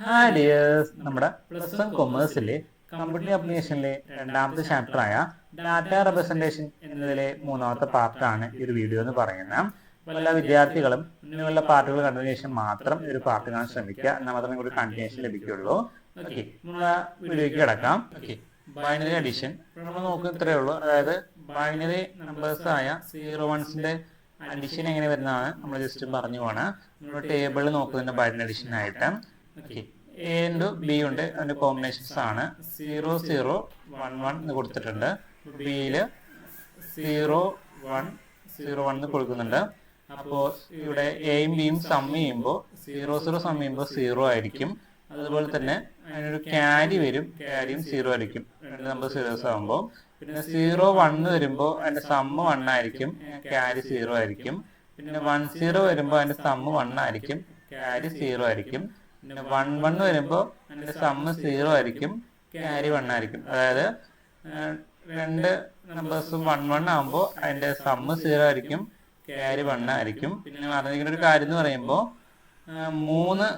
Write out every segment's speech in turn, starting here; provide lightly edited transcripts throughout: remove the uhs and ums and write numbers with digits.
Hi dears, നമ്മുടെ plus one കൊമേഴ്സിലെ computer അപ്ലിക്കേഷനിലെ രണ്ടാമത്തെ ചാപ്റ്ററായ data representation എന്നതിലെ മൂന്നാമത്തെ പാർട്ടാണ് ഈ ഒരു വീഡിയോ എന്ന് പറയുന്നത്. എല്ലാ വിദ്യാർത്ഥികളും മുന്നിലുള്ള പാർട്ടുകൾ കണ്ടതിന് ശേഷം മാത്രം ഈ ഒരു പാർട്ട് കാണാൻ ശ്രമിക്കുക, എന്നാൽ മാത്രമേ ഒരു കണ്ടിന്യൂഷൻ ലഭിക്കുകയുള്ളൂ. ഓക്കെ, നമ്മൾ വീഡിയോയ്ക്ക് കിടക്കാം. ഓക്കെ, ബൈനറി അഡീഷൻ നമ്മൾ നോക്കുന്ന ഇത്രയേ ഉള്ളൂ. അതായത് ബൈനറി നമ്പേഴ്സ് ആയ 0-1 അഡീഷൻ എങ്ങനെ വരുന്നതാണ് നമ്മൾ ജസ്റ്റ് പറഞ്ഞു പോവാണ്. നമ്മൾ ടേബിളിൽ നോക്കുന്നതിന്റെ ബൈനറി അഡീഷൻ ആയിട്ട് ഓക്കെ, എ ഇൻറ്റു ബി ഉണ്ട്, അതിന്റെ കോമ്പിനേഷൻസ് ആണ് 0 0 1 1 എന്ന് കൊടുത്തിട്ടുണ്ട്. ബിയില് 0 1 0 1 എന്ന് കൊടുക്കുന്നുണ്ട്. അപ്പോൾ ഇവിടെ എയും ബിയും സം ചെയ്യുമ്പോൾ 0 0 സം ചെയ്യുമ്പോൾ 0 ആയിരിക്കും. അതുപോലെ തന്നെ അതിനൊരു ക്യാരി വരും, ക്യാരിയും 0 ആയിരിക്കും. രണ്ട് നമ്പർ 0s ആകുമ്പോൾ പിന്നെ 0 1 വരുമ്പോൾ അതിന്റെ സമ്മ് 1 ആയിരിക്കും, ക്യാരി 0 ആയിരിക്കും. പിന്നെ 1 0 വരുമ്പോൾ അതിന്റെ സമ്മ് 1 ആയിരിക്കും, ക്യാരി 0 ആയിരിക്കും. പിന്നെ 1 1 വരുമ്പോൾ അതിന്റെ സമ്മ് 0 ആയിരിക്കും, ക്യാരി 1 ആയിരിക്കും. അതായത് രണ്ട് നമ്പേഴ്സും 1 1 ആകുമ്പോൾ അതിന്റെ സമ്മ് 0 ആയിരിക്കും, ക്യാരി 1 ആയിരിക്കും. പിന്നെ അറിഞ്ഞിരിക്കുന്ന ഒരു കാര്യം എന്ന് പറയുമ്പോൾ 3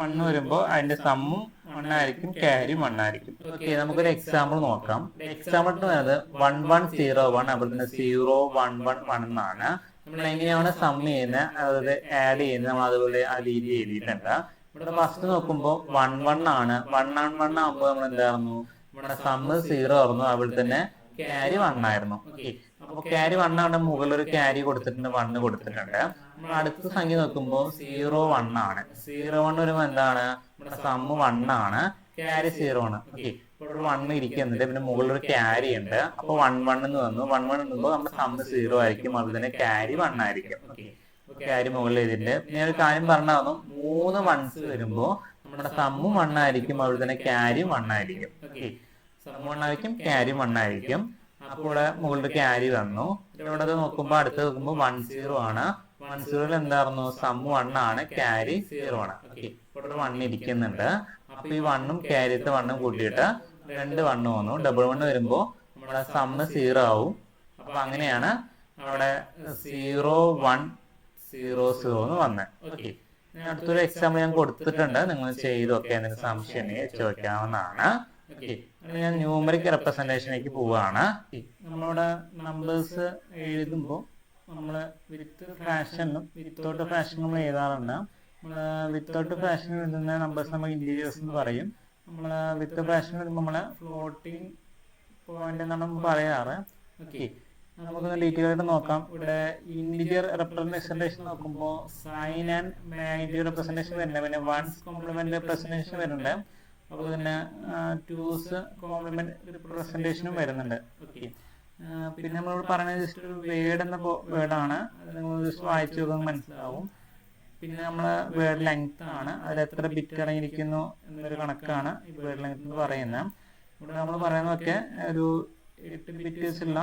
1 വരുമ്പോൾ അതിന്റെ സമ്മും 1 ആയിരിക്കും, ക്യാരി 1 ആയിരിക്കും. ഓക്കെ, നമുക്കൊരു എക്സാമ്പിൾ നോക്കാം. എക്സാമ്പിൾ എന്ന് പറയുന്നത് 1 1 0 1 അതുപോലെ തന്നെ 0 1 1 1 എന്നാണ്. നമ്മൾ എങ്ങനെയാണ് സം ചെയ്യുന്നത്, അതായത് ആഡ് ചെയ്യുന്നത്, നമ്മൾ അതുപോലെ ആ രീതി എഴുതിയിട്ടുണ്ട്. ഇവിടെ ഫസ്റ്റ് നോക്കുമ്പോൾ 1 1 ആണ്. 1 1 ആകുമ്പോൾ നമ്മൾ എന്തായിരുന്നു, നമ്മുടെ സമ്മ് 0 ആയിരുന്നു, അതുപോലെ തന്നെ ക്യാരി 1 ആയിരുന്നു. ഓക്കെ, അപ്പോൾ ക്യാരി 1 ആണ്, മുകളിൽ ഒരു ക്യാരി കൊടുത്തിട്ടുണ്ട്, 1 കൊടുത്തിട്ടുണ്ട്. നമ്മൾ അടുത്ത സംഖ്യ നോക്കുമ്പോൾ 0 1 ആണ്. 0 1 വരുമ്പോൾ എന്താണ്, നമ്മുടെ സമ്മ് 1 ആണ്, ക്യാരി 0 ആണ്. ഓക്കെ, ഇപ്പോൾ 1 ഇരിക്കുന്നുണ്ട്, പിന്നെ മുകളിൽ ഒരു ക്യാരി ഉണ്ട്. അപ്പോൾ 1 1 എന്ന് വന്നു. 1 1 എന്നുമ്പോൾ നമ്മുടെ സമ്മ് 0 ആയിരിക്കും, അതുപോലെ തന്നെ ക്യാരി 1 ആയിരിക്കും. ഓക്കെ, ക്യാരി മുകളിൽ എഴുതിയിട്ടുണ്ട്. പിന്നെ ഒരു കാര്യം പറഞ്ഞാൽ 3 1s വരുമ്പോൾ നമ്മുടെ സമ്മും 1 ആയിരിക്കും, അതുപോലെ തന്നെ ക്യാരി 1 ആയിരിക്കും. ഓക്കെ, സമ്മ് 1 ആയിരിക്കും, ക്യാരി 1 ആയിരിക്കും. അപ്പോൾ ഇവിടെ മുകളിൽ ക്യാരി വന്നു. ഇവിടെ നോക്കുമ്പോൾ അടുത്ത് നോക്കുമ്പോൾ 1 0 ആണ്. 1 0 എന്തായിരുന്നു, സമ്മ് 1 ആണ്, ക്യാരി 0 ആണ്. ഓക്കെ, ഇവിടെ 1 ഇരിക്കുന്നുണ്ട്. അപ്പൊ ഈ 1ഉം ക്യാരിത്തെ 1ഉം കൂട്ടിയിട്ട് 2 1 വന്നു. ഡബിൾ 1 വരുമ്പോൾ നമ്മുടെ സമ്മ് 0 ആവും. അപ്പൊ അങ്ങനെയാണ് അവിടെ 0 1 0 0 എന്ന് വന്നത്. ഓക്കെ, അടുത്തൊരു എക്സാമ്പിൾ ഞാൻ കൊടുത്തിട്ടുണ്ട്, നിങ്ങൾ ചെയ്തൊക്കെ എന്തെങ്കിലും സംശയം ചോദിക്കാവുന്നതാണ്. ഓക്കെ, ഞാൻ ന്യൂമറിക് റെപ്രസെന്റേഷനിലേക്ക് പോവുകയാണ്. നമ്മളിവിടെ നമ്പേഴ്സ് എഴുതുമ്പോൾ നമ്മൾ വിത്ത് ഫ്രാക്ഷനിലും വിത്തൗട്ട് ഫ്രാക്ഷനും നമ്മൾ എഴുതാറുണ്ട്. നമ്മൾ വിത്തൗട്ട് ഫ്രാക്ഷൻ എഴുതുന്ന നമ്പേഴ്സ് നമ്മൾ ഇൻറ്റീരിയേഴ്സ് എന്ന് പറയും. നമ്മൾ വിത്ത് ഫ്രാക്ഷൻ വരുമ്പോൾ നമ്മൾ ഫ്ലോട്ടിംഗ് പോയിന്റ് എന്നാണ് നമ്മൾ പറയാറ്. ഓക്കെ, നമുക്കൊന്ന് ഡീറ്റെയിൽ ആയിട്ട് നോക്കാം. ഇവിടെ ഇൻറ്റീരിയർ റെപ്രസെന്റേഷൻ നോക്കുമ്പോൾ സൈൻ ആൻഡ് മാഗ്നിറ്റ്യൂഡ് റെപ്രസെന്റേഷൻ വരുന്നുണ്ട്, പിന്നെ വൺസ് കോംപ്ലിമെന്റ് റെപ്രസെന്റേഷൻ വരുന്നുണ്ട്, അതുപോലെ തന്നെ 2s കോംപ്ലിമെന്റ് റെപ്രസെന്റേഷനും വരുന്നുണ്ട്. ഓക്കെ, പിന്നെ നമ്മളോട് പറയുന്നത് ജസ്റ്റ് ഒരു വേർഡ് എന്ന വേർഡാണ്, നിങ്ങൾ ജസ്റ്റ് വായിച്ചു നോക്കുമ്പോൾ മനസ്സിലാവും. പിന്നെ നമ്മളെ വേർഡ് ലെങ്ത് ആണ്, അതിൽ എത്ര ബിറ്റ് അടങ്ങിയിരിക്കുന്നു എന്നൊരു കണക്കാണ് ഈ വേർഡ് ലെങ്ത് എന്ന് പറയുന്നത്. ഇവിടെ നമ്മൾ പറയുന്നതൊക്കെ ഒരു 8 ബിറ്റ്സ് ഉള്ള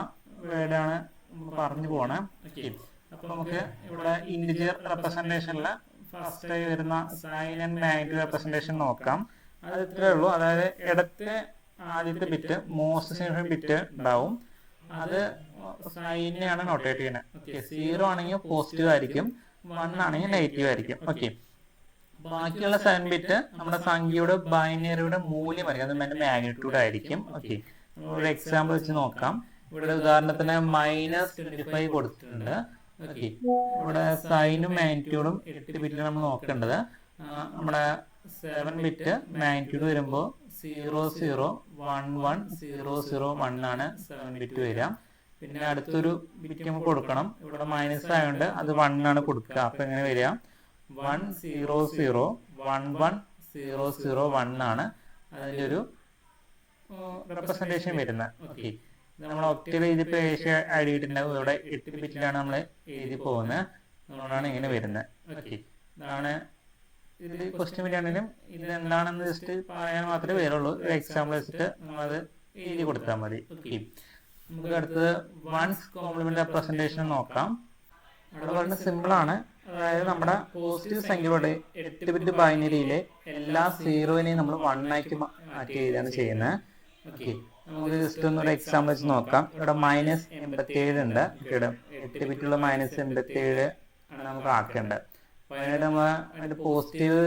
വേർഡാണ് നമ്മൾ പറഞ്ഞു പോകണം. ഓക്കെ, അപ്പൊ നമുക്ക് ഇവിടെ ഇൻറ്റിജർ റെപ്രസെന്റേഷനിലെ ഫസ്റ്റ് ആയി വരുന്ന സൈൻ ആൻഡ് മാഗ്നിറ്റ്യൂഡ് റെപ്രസെന്റേഷൻ നോക്കാം. അത് ഇത്രേ ഉള്ളൂ. അതായത് ഇടത്തെ ആദ്യത്തെ ബിറ്റ് മോസ്റ്റ് സിഗ്നിഫിക്കന്റ് ബിറ്റ് ഉണ്ടാവും, അത് സൈനെയാണ് നോട്ടേറ്റ് ചെയ്യുന്നത്. ഓക്കെ, 0 ആണെങ്കിൽ പോസിറ്റീവ് ആയിരിക്കും, 1 ആണെങ്കിൽ നെഗറ്റീവ് ആയിരിക്കും. ഓക്കെ, ബാക്കിയുള്ള 7 ബിറ്റ് നമ്മുടെ സംഖ്യയുടെ ബൈനറിയുടെ മൂല്യമായിരിക്കും, അത് അതിന്റെ മാഗ്നിറ്റ്യൂഡ് ആയിരിക്കും. ഓക്കെ, ഒരു എക്സാമ്പിൾ വെച്ച് നോക്കാം. ഇവിടെ ഉദാഹരണത്തിന് -25 കൊടുത്തിട്ടുണ്ട്. ഓക്കെ, ഇവിടെ സൈനും മാഗ്നിറ്റ്യൂഡും 8 ബിറ്റിൽ നമ്മൾ നോക്കേണ്ടത്. നമ്മുടെ 7 ബിറ്റ് മാഗ്നിറ്റ്യൂഡ് വരുമ്പോൾ 0 0 1 1 0 0 1 ആണ് 7 ബിറ്റ് വരിക. പിന്നെ അടുത്തൊരു ബിറ്റ് നമുക്ക് കൊടുക്കണം, ഇവിടെ മൈനസ് ആയതുകൊണ്ട് അത് 1 ആണ് കൊടുക്കുക. അപ്പൊ എങ്ങനെ വരിക, 1 0 0 1 1 0 0 1 ആണ് അതിൻ്റെ ഒരു റെപ്രസെന്റേഷൻ വരുന്നത്. ഓക്കെ, നമ്മൾ ഒക്ടേവ് എഴുതിയപ്പോൾ എഴുതിയിട്ടുണ്ടാവും, ഇവിടെ 8 ബിറ്റിലാണ് നമ്മൾ എഴുതി പോകുന്നത്, അതുകൊണ്ടാണ് ഇങ്ങനെ വരുന്നത്. ഓക്കെ, ഇതാണ് ഇതിൽ ക്വസ്റ്റ്യൻ വരികയാണെങ്കിലും ഇത് എന്താണെന്ന് ജസ്റ്റ് പറയാൻ മാത്രമേ വരുള്ളൂ. ഒരു എക്സാമ്പിൾ വെച്ചിട്ട് നമ്മളത് എഴുതി കൊടുത്താൽ മതി. ഓക്കെ, നമുക്ക് അടുത്തത് വൺസ് കോംപ്ലിമെന്റ് റെപ്രസെന്റേഷൻ നോക്കാം. അവിടെ വളരെ സിമ്പിൾ ആണ്. അതായത് നമ്മുടെ പോസിറ്റീവ് സംഖ്യയുടെ 8 ബിറ്റ് ബൈനറിയിലെ എല്ലാ 0നെയും നമ്മൾ 1 ആക്കി മാറ്റി എഴുതുകയാണ് ചെയ്യുന്നത്. ഓക്കെ, നമുക്ക് ജസ്റ്റ് ഒന്നൊരു എക്സാമ്പിൾ വെച്ച് നോക്കാം. ഇവിടെ -87 ഉണ്ട്. ഇവിടെ 8 ബിറ്റുള്ള -87 ആണ് നമുക്ക് ആക്കേണ്ടത്. അപ്പോൾ അതിനായിട്ട് നമ്മൾ അതിന്റെ പോസിറ്റീവ്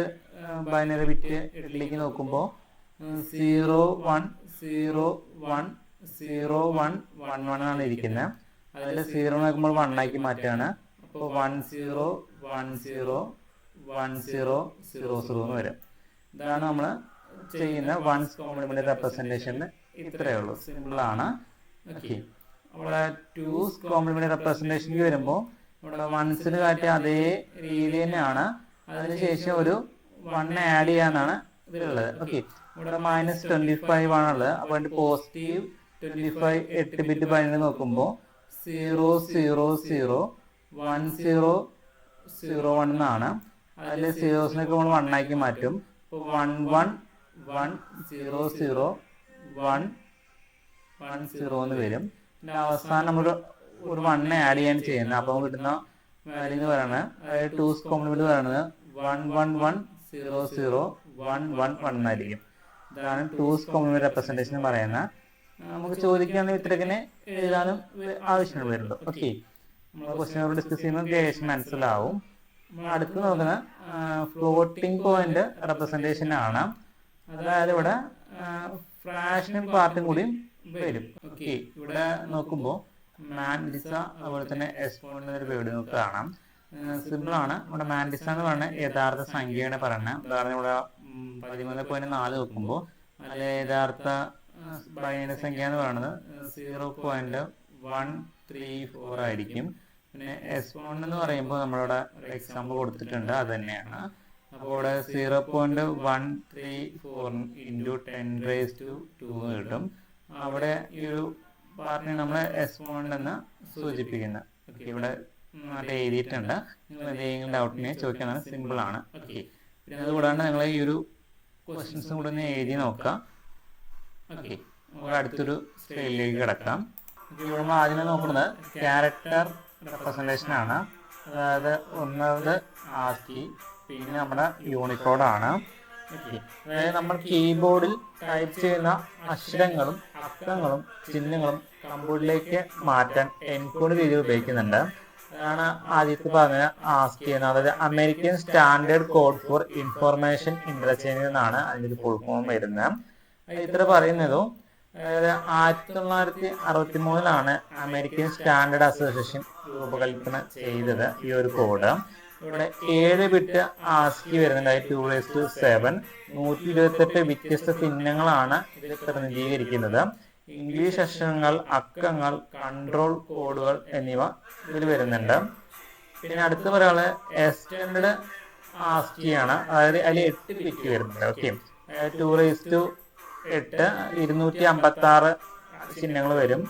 ബൈനറി ബിറ്റ് ഇടയിലേക്ക് നോക്കുമ്പോൾ 0 1 0 1 0 1 1 1 ആണ് ഇരിക്കുന്നത്. അതിൽ 0 നോക്കുമ്പോൾ 1 ആക്കി മാറ്റുകയാണ്. അപ്പോൾ 1 0 1 0 1 0 0 0 എന്ന് വരും. ഇതാണ് നമ്മൾ ചെയ്യുന്ന വൺസ് കോംപ്ലിമെന്ററി റെപ്രസെന്റേഷനിൽ ഇത്രയേ ഉള്ളൂ, സിമ്പിളാണ്. ഓക്കെ, അവിടെ ടൂസ് കോംപ്ലിമെന്ററി റെപ്രസെന്റേഷനിൽ വരുമ്പോൾ ഇവിടെ വൺസിന് കാട്ടിയ അതേ രീതി തന്നെയാണ്. അതിനുശേഷം ഒരു 1 ആഡ് ചെയ്യാനാണ് ഇതിലുള്ളത്. ഓക്കെ, ഇവിടെ -25 ആണുള്ളത്. അപ്പോൾ അതിൻ്റെ പോസിറ്റീവ് 25 8 ബിറ്റ് ബൈനറി നോക്കുമ്പോൾ 0 0 0 1 0 0 1 എന്നാണ്. അതിൽ സീറോസിനൊക്കെ നമ്മൾ 1 ആക്കി മാറ്റും. അപ്പോൾ 1 1 1 0 0 1 1 0 എന്ന് വരും. പിന്നെ അവസാനം നമ്മൾ ഒരു 1 ആഡ് ചെയ്യാൻ ചെയ്യുന്നത്. അപ്പോൾ കിട്ടുന്ന വാല്യൂ എന്ന് പറയുന്നത്, അതായത് ടൂസ് കോംപ്ലിമെന്റ് പറയുന്നത് 1 1 1 0 0 1 1 1 എന്നായിരിക്കും. ഇതാണ് ടൂസ് കോംപ്ലിമെന്റ് റെപ്രസെന്റേഷൻ പറയുന്നത്. നമുക്ക് ചോദിക്കുകയാണെങ്കിൽ ഇത്രക്കിനെ എഴുതാനും ആവശ്യം വരുള്ളൂ. ഓക്കെ, നമ്മൾ ക്വസ്റ്റ്യൻ ഡിസ്കസ് ചെയ്യുമ്പോൾ ഏകദേശം മനസ്സിലാവും. നമ്മൾ അടുത്ത് നോക്കുന്ന ഫ്ലോട്ടിംഗ് പോയിന്റ് റെപ്രസെന്റേഷൻ ആണ്. അതായത് ഇവിടെ ഫ്രാക്ഷണൽ പാർട്ടും കൂടി വരും. ഓക്കെ, ഇവിടെ നോക്കുമ്പോൾ മാൻഡിസ അതുപോലെ തന്നെ എക്സ്പോണന്റ് ഒരു വേർഡ് നമുക്ക് കാണാം. സിമ്പിൾ ആണ്. ഇവിടെ മാൻഡിസ എന്ന് പറയുന്നത് യഥാർത്ഥ സംഖ്യയാണ് പറയുന്നത്. ഉദാഹരണം ഇവിടെ 13.4 നോക്കുമ്പോൾ അതിൽ യഥാർത്ഥ ബൈനറി സംഖ്യ എന്ന് പറയുന്നത് 0.134 ആയിരിക്കും. പിന്നെ എക്സ്പോണന്റ് എന്ന് പറയുമ്പോൾ നമ്മളിവിടെ എക്സാമ്പിൾ കൊടുത്തിട്ടുണ്ട്, അത് തന്നെയാണ്. അപ്പോൾ ഇവിടെ 0.134 × 10⁻² കിട്ടും. അവിടെ ഈ ഒരു പാർട്ടിനെ നമ്മൾ എക്സ്പോണന്റ് എന്ന് സൂചിപ്പിക്കുന്നത്. ഓക്കെ, ഇവിടെ നല്ല എഴുതിയിട്ടുണ്ട്. നിങ്ങൾ എന്തെങ്കിലും ഡൗട്ടിനെ ചോദിക്കാനാണ്, സിമ്പിളാണ്. ഓക്കെ, പിന്നെ അതുകൂടാണ്ട് നിങ്ങൾ ഈ ഒരു ക്വസ്റ്റ്യൻസും കൂടെ ഒന്ന് എഴുതി നോക്കാം. ഓക്കെ, നമുക്ക് അടുത്തൊരു സ്റ്റൈലിലേക്ക് കിടക്കാം. ഇവിടെ നമ്മൾ ആദ്യമേ നോക്കുന്നത് ക്യാരക്ടർ റെപ്രസെന്റേഷൻ ആണ്. അതായത് ഒന്നാമത് ആസ്കി, പിന്നെ നമ്മുടെ യൂണിക്കോഡാണ്. അതായത് നമ്മൾ കീബോർഡിൽ ടൈപ്പ് ചെയ്യുന്ന അക്ഷരങ്ങളും അക്കങ്ങളും ചിഹ്നങ്ങളും കമ്പ്യൂട്ടറിലേക്ക് മാറ്റാൻ എൻകോഡ് രീതി ഉപയോഗിക്കുന്നുണ്ട്. അതാണ് ആദ്യത്തെ പറഞ്ഞ ആസ്കി എന്ന്. അതായത് American standard code for information interchange എന്നാണ് അതിൻ്റെ ഫുൾ ഫോം വരുന്നത്. ഇത്ര പറയുന്നതും അതായത് 1963 അമേരിക്കൻ സ്റ്റാൻഡേർഡ് അസോസിയേഷൻ രൂപകൽപ്പന ചെയ്തത് ഈ ഒരു കോഡ്. ഇവിടെ 7 ബിറ്റ് ആസ്കി വരുന്നുണ്ട്. 2�7 128 വ്യത്യസ്ത ചിഹ്നങ്ങളാണ് ഇത് പ്രതിനിധീകരിക്കുന്നത്. ഇംഗ്ലീഷ് അക്ഷരങ്ങൾ, അക്കങ്ങൾ, കൺട്രോൾ കോഡുകൾ എന്നിവ ഇതിൽ വരുന്നുണ്ട്. പിന്നെ അടുത്ത പറയാള് എക്സ്റ്റൻഡ് ആസ്കി ആണ്. അതായത് അതിൽ 8 ബിറ്റ് വരുന്നുണ്ട്. ഓക്കെ, 2⁸8 256 ചിഹ്നങ്ങൾ വരും.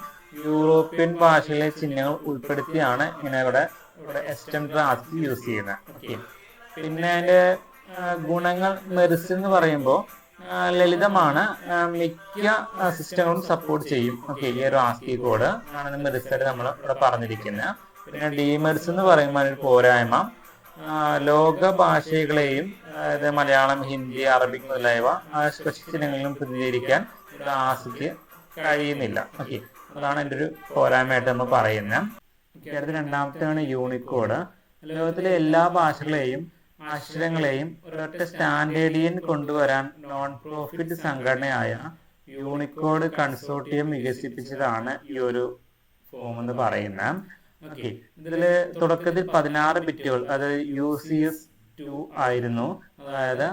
യൂറോപ്യൻ ഭാഷയിലെ ചിഹ്നങ്ങൾ ഉൾപ്പെടുത്തിയാണ് ഇങ്ങനെ ഇവിടെ എക്സ്റ്റൻഡ് ആസ്കി യൂസ് ചെയ്യുന്നത്. ഓക്കെ, പിന്നെ അതിൻ്റെ ഗുണങ്ങൾ മെറിസ് എന്ന് പറയുമ്പോൾ ലളിതമാണ്. മിക്ക സിസ്റ്റങ്ങളും സപ്പോർട്ട് ചെയ്യും. ഓക്കെ, ഈ ഒരു ആസ്കി കോഡ് ആണ് മെറിസായിട്ട് നമ്മൾ ഇവിടെ പറഞ്ഞിരിക്കുന്നത്. പിന്നെ ഡിമെറിസ് എന്ന് പറയുമ്പോൾ അതിന് പോരായ്മ ലോക ഭാഷകളെയും, അതായത് മലയാളം, ഹിന്ദി, അറബിക് മുതലായവ സ്പെഷ്യൽ ചിഹ്നങ്ങളിലും പ്രതിനിധീകരിക്കാൻ ഇവിടെ ആസ്കിക്ക് കഴിയുന്നില്ല. ഓക്കെ, അതാണ് എൻ്റെ ഒരു പോരായ്മയായിട്ട് നമ്മൾ പറയുന്നത്. അടുത്ത രണ്ടാമത്തെയാണ് യൂണിക്കോഡ്. ലോകത്തിലെ എല്ലാ ഭാഷകളെയും അക്ഷരങ്ങളെയും ഒരൊറ്റ സ്റ്റാൻഡേർഡിയൻ കൊണ്ടുവരാൻ നോൺ പ്രോഫിറ്റ് സംഘടനയായ യൂണിക്കോഡ് കൺസോർട്ടിയം വികസിപ്പിച്ചതാണ് ഈ ഒരു ഫോം എന്ന് പറയുന്നത്. ഓക്കെ, ഇതില് തുടക്കത്തിൽ 16 ബിറ്റുകൾ, അതായത് UCS2 ആയിരുന്നു. അതായത്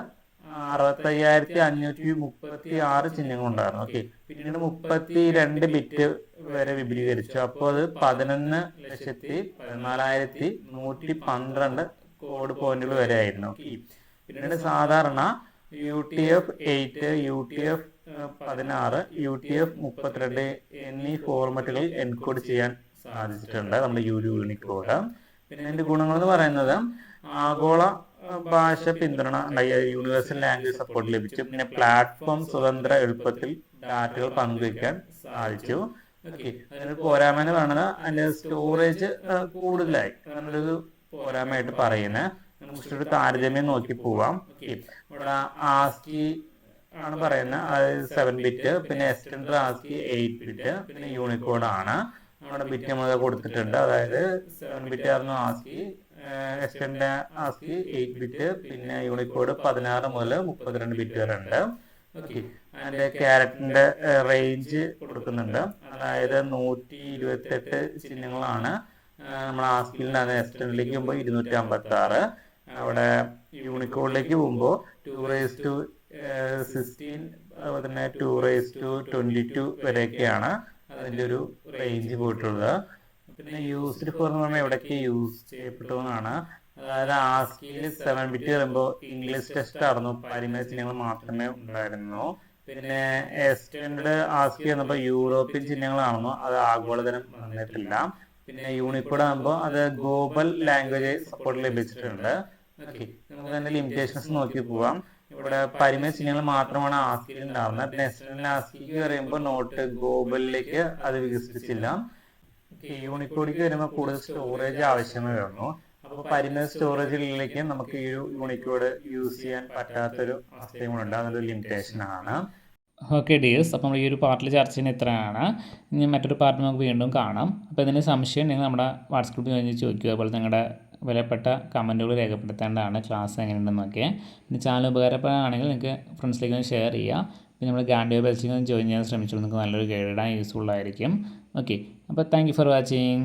65,536 ചിഹ്നങ്ങൾ ഉണ്ടായിരുന്നു. ഓക്കെ, പിന്നീട് 32 ബിറ്റ് വരെ വിപുലീകരിച്ചു. അപ്പോൾ അത് 11,14,112 കോഡ് പോയിന്റുകൾ വരെ ആയിരുന്നു. ഓക്കെ, പിന്നീട് സാധാരണ UTF-8, UTF-16, UTF-32 എന്നീ ഫോർമാറ്റുകളിൽ എൻകോഡ് ചെയ്യാൻ സാധിച്ചിട്ടുണ്ട് നമ്മുടെ യൂണിക്കോഡ്. പിന്നെ അതിന്റെ ഗുണങ്ങൾ എന്ന് പറയുന്നത് ആഗോള ഭാഷ പിന്തുണ ഉണ്ടായി, യൂണിവേഴ്സൽ ലാംഗ്വേജ് സപ്പോർട്ട് ലഭിച്ചു. പിന്നെ പ്ലാറ്റ്ഫോം സ്വതന്ത്ര എളുപ്പത്തിൽ ഡാറ്റകൾ പങ്കുവയ്ക്കാൻ സാധിച്ചു. ഓക്കെ, അതിനൊരു പോരായ്മ എന്ന് പറയുന്നത് അതിന്റെ സ്റ്റോറേജ് കൂടുതലായി, അങ്ങനൊരു പോരായ്മയായിട്ട് പറയുന്നത്. നമുക്ക് ഒരു താരതമ്യം നോക്കി പോവാം. ഓക്കെ, ഇവിടെ ആസ്കി ആണ് പറയുന്നത്, അതായത് 7 ബിറ്റ്, പിന്നെ എക്സ്റ്റൻഡ് ആസ്കി 8 ബിറ്റ്, പിന്നെ യൂണിക്കോഡ് ആണ്. നമ്മുടെ ബിറ്റ് നമ്മൾ കൊടുത്തിട്ടുണ്ട്. അതായത് 7 ബിറ്റ് ആയിരുന്നു ആസ്കി, എസ്റ്റേണിൻ്റെ ആസ്കി 8 ബിറ്റ്, പിന്നെ യൂണിക്കോഡ് 16 മുതൽ 32 ബിറ്റ് വരെ ഉണ്ട്. ഓക്കെ, അതിൻ്റെ ക്യാരക്ടറിൻ്റെ റേഞ്ച് കൊടുക്കുന്നുണ്ട്. അതായത് 128 ചിഹ്നങ്ങളാണ് നമ്മൾ ആസ്കിയിലുണ്ടാകുന്ന. എസ്റ്റേണിലേക്ക് പോകുമ്പോൾ 256, അവിടെ യൂണിക്കോഡിലേക്ക് പോകുമ്പോൾ 2⁻16, അതുപോലെ തന്നെ 2⁻22 വരെയൊക്കെയാണ് അതിൻ്റെ ഒരു റേഞ്ച് പോയിട്ടുള്ളത്. പിന്നെ യൂസ്ഡ് ഫോർ എന്ന് പറഞ്ഞാൽ എവിടെയൊക്കെ യൂസ് ചെയ്യപ്പെട്ടു എന്നാണ്. അതായത് ആസ്കിയിൽ 7 ബിറ്റ് വരുമ്പോൾ ഇംഗ്ലീഷ് ടെസ്റ്റ് ആയിരുന്നു, പരിമിത ചിഹ്നങ്ങൾ മാത്രമേ ഉണ്ടായിരുന്നു. പിന്നെ എസ്റ്റേൺഡ് ആസ്കി വന്നപ്പോൾ യൂറോപ്യൻ ചിഹ്നങ്ങളാണെന്നോ, അത് ആഗോളതരം വന്നിട്ടില്ല. പിന്നെ യൂണിക്കോഡ് ആകുമ്പോൾ അത് ഗ്ലോബൽ ലാംഗ്വേജ് സപ്പോർട്ട് ലഭിച്ചിട്ടുണ്ട്. ഓക്കെ, നമുക്ക് അതിൻ്റെ ലിമിറ്റേഷൻസ് നോക്കി പോവാം. ഇവിടെ പരിമിത ചിഹ്നങ്ങൾ മാത്രമാണ് ആസ്കിയിൽ ഉണ്ടാവുന്നത്. പിന്നെ എസ്റ്റേണിൽ ആസ്കിക്ക് പറയുമ്പോൾ നോട്ട് ഗ്ലോബലിലേക്ക് അത് വികസിപ്പിച്ചില്ല. യൂണിക്കോഡിലേക്ക് വരുമ്പോൾ കൂടുതൽ സ്റ്റോറേജ് ആവശ്യമായി വരുന്നു. അപ്പോൾ പരിമിത സ്റ്റോറേജിലേക്ക് നമുക്ക് ഈ ഒരു യൂണിക്കോഡ് യൂസ് ചെയ്യാൻ പറ്റാത്തൊരു അവസ്ഥയും കൂടെ ഉണ്ട്. അതൊരു ലിമിറ്റേഷൻ ആണ്. ഓക്കെ ഡിയേഴ്സ്, അപ്പോൾ നമ്മൾ ഈ ഒരു പാർട്ടിൽ ചർച്ച ചെയ്യുന്ന ഇത്രയാണ്. ഇനി മറ്റൊരു പാർട്ട് നമുക്ക് വീണ്ടും കാണാം. അപ്പോൾ ഇതിന് സംശയം നിങ്ങൾ നമ്മുടെ വാട്സ്ആപ്പ് ഗ്രൂപ്പിൽ കഴിഞ്ഞ് ചോദിക്കുക. അതുപോലെ നിങ്ങളുടെ വിലപ്പെട്ട കമൻറ്റുകൾ രേഖപ്പെടുത്തേണ്ടതാണ്, ക്ലാസ് എങ്ങനെയുണ്ടെന്നൊക്കെ. പിന്നെ ചാനൽ ഉപകാരപ്പെടുകയാണെങ്കിൽ നിങ്ങൾക്ക് ഫ്രണ്ട്സിലേക്ക് ഒന്ന് ഷെയർ ചെയ്യുക. പിന്നെ നമ്മൾ ഗാൻഡിയോ ബാച്ചിൽ ജോയിൻ ചെയ്യാൻ ശ്രമിച്ചോളൂ. നിങ്ങൾക്ക് നല്ലൊരു ഗൈഡാൻ യൂസ്ഫുൾ ആയിരിക്കും. ഓക്കെ, അപ്പോൾ താങ്ക് യു ഫോർ വാച്ചിങ്.